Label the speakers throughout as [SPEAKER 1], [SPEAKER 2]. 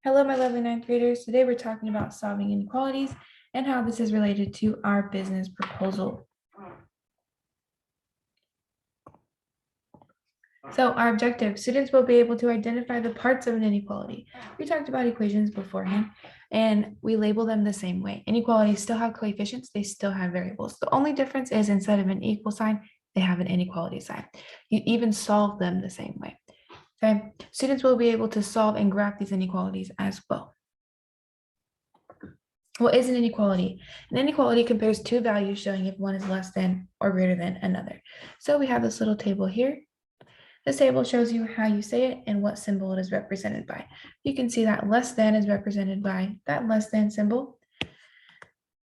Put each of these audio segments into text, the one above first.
[SPEAKER 1] Hello, my lovely ninth graders. Today we're talking about solving inequalities and how this is related to our business proposal. So our objective, students will be able to identify the parts of an inequality. We talked about equations beforehand and we label them the same way. Inequalities still have coefficients, they still have variables. The only difference is instead of an equal sign, they have an inequality sign. You even solve them the same way. Okay, students will be able to solve and graph these inequalities as well. What is an inequality? An inequality compares two values showing if one is less than or greater than another. So we have this little table here. This table shows you how you say it and what symbol it is represented by. You can see that less than is represented by that less than symbol.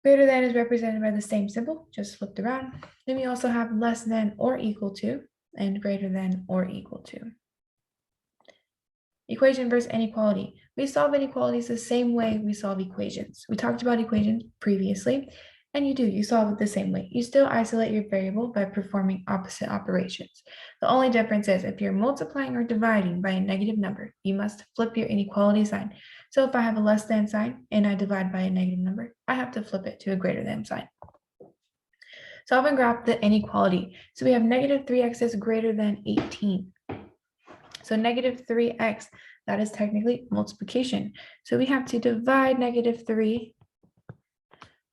[SPEAKER 1] Greater than is represented by the same symbol, just flipped around. Then we also have less than or equal to and greater than or equal to. Equation versus inequality. We solve inequalities the same way we solve equations. We talked about equations previously, and you solve it the same way. You still isolate your variable by performing opposite operations. The only difference is if you're multiplying or dividing by a negative number, you must flip your inequality sign. So if I have a less than sign and I divide by a negative number, I have to flip it to a greater than sign. Solve and graph the inequality. So we have negative 3x is greater than 18. So negative 3x, that is technically multiplication. So we have to divide negative 3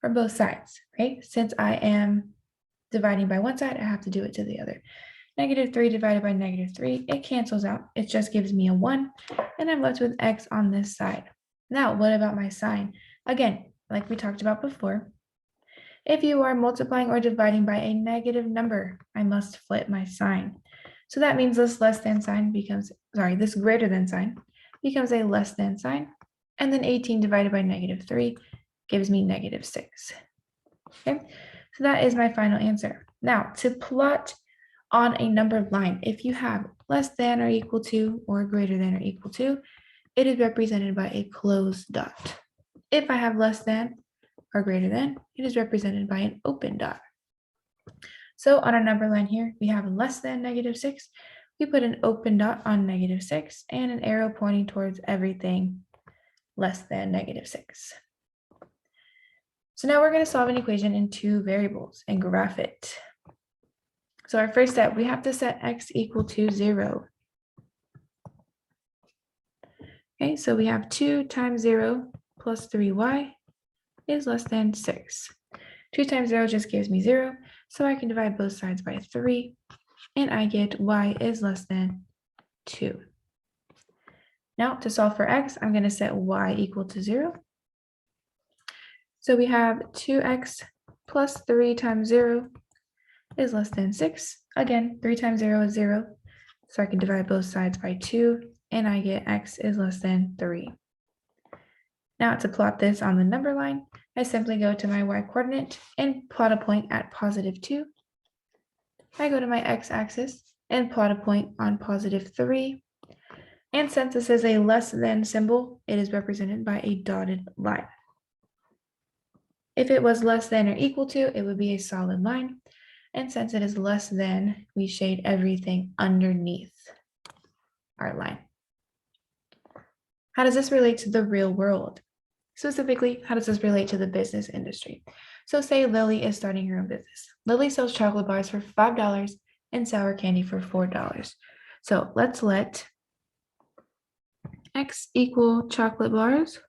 [SPEAKER 1] for both sides, right? Since I am dividing by one side, I have to do it to the other. Negative 3 divided by negative 3, it cancels out. It just gives me a 1, and I'm left with x on this side. Now, what about my sign? Again, like we talked about before, if you are multiplying or dividing by a negative number, I must flip my sign. So that means this less than sign becomes, this greater than sign becomes a less than sign. And then 18 divided by negative 3 gives me negative 6. Okay, so that is my final answer. Now, to plot on a numbered line, if you have less than or equal to or greater than or equal to, it is represented by a closed dot. If I have less than or greater than, it is represented by an open dot. So on our number line here, we have less than negative 6. We put an open dot on negative 6 and an arrow pointing towards everything less than negative 6. So now we're going to solve an equation in two variables and graph it. So our first step, we have to set x equal to 0. Okay, so we have 2 times 0 plus 3y is less than 6. 2 times 0 just gives me 0, so I can divide both sides by 3, and I get y is less than 2. Now, to solve for x, I'm going to set y equal to 0. So we have 2x plus 3 times 0 is less than 6. Again, 3 times 0 is 0, so I can divide both sides by 2, and I get x is less than 3. Now, to plot this on the number line, I simply go to my y-coordinate and plot a point at positive 2. I go to my x-axis and plot a point on positive 3. And since this is a less than symbol, it is represented by a dotted line. If it was less than or equal to, it would be a solid line. And since it is less than, we shade everything underneath our line. How does this relate to the real world? Specifically, how does this relate to the business industry? So say Lily is starting her own business. Lily sells chocolate bars for $5 and sour candy for $4. So let's let x equal chocolate bars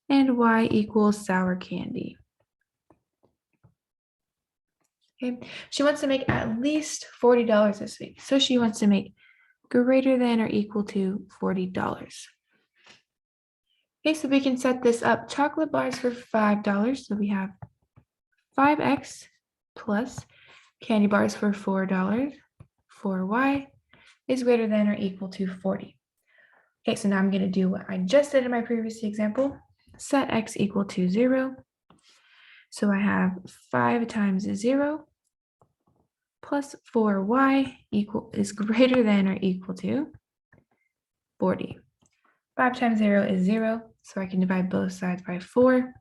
[SPEAKER 1] and y equals sour candy. Okay, she wants to make at least $40 this week. So she wants to make greater than or equal to $40. Okay, so we can set this up. Chocolate bars for $5. So we have 5x plus candy bars for $4. 4y is greater than or equal to 40. Okay, so now I'm going to do what I just did in my previous example. Set x equal to 0. So I have 5 times 0 plus 4y is greater than or equal to 40. 5 times 0 is 0, so I can divide both sides by 4,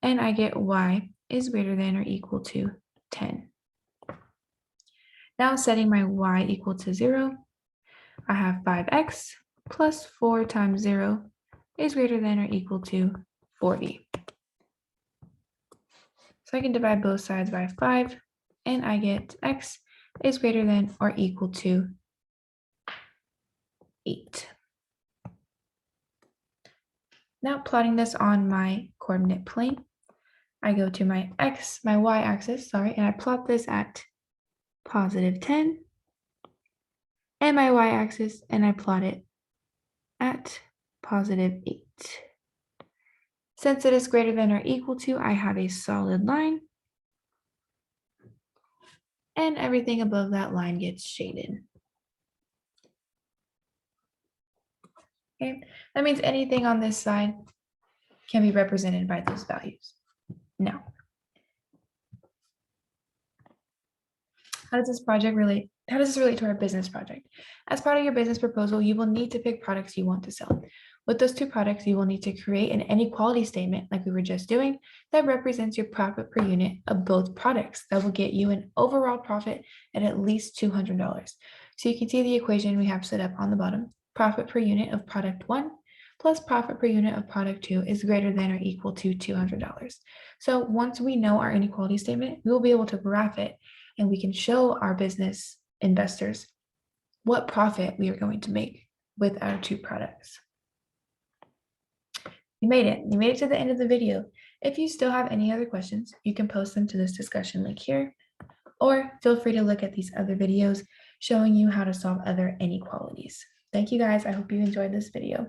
[SPEAKER 1] and I get y is greater than or equal to 10. Now setting my y equal to 0, I have 5x plus 4 times 0 is greater than or equal to 40. So I can divide both sides by 5, and I get x is greater than or equal to 8. Now plotting this on my coordinate plane, I go to my y-axis, and I plot this at positive 10, and my y-axis, and I plot it at positive 8. Since it is greater than or equal to, I have a solid line, and everything above that line gets shaded. Okay, that means anything on this side can be represented by those values. Now, how does this relate to our business project? As part of your business proposal, you will need to pick products you want to sell. With those two products, you will need to create an inequality statement like we were just doing that represents your profit per unit of both products. That will get you an overall profit at least $200. So you can see the equation we have set up on the bottom. Profit per unit of product 1 plus profit per unit of product 2 is greater than or equal to $200. So once we know our inequality statement, we will be able to graph it, and we can show our business investors what profit we are going to make with our two products. You made it. You made it to the end of the video. If you still have any other questions, you can post them to this discussion link here, or feel free to look at these other videos showing you how to solve other inequalities. Thank you guys. I hope you enjoyed this video.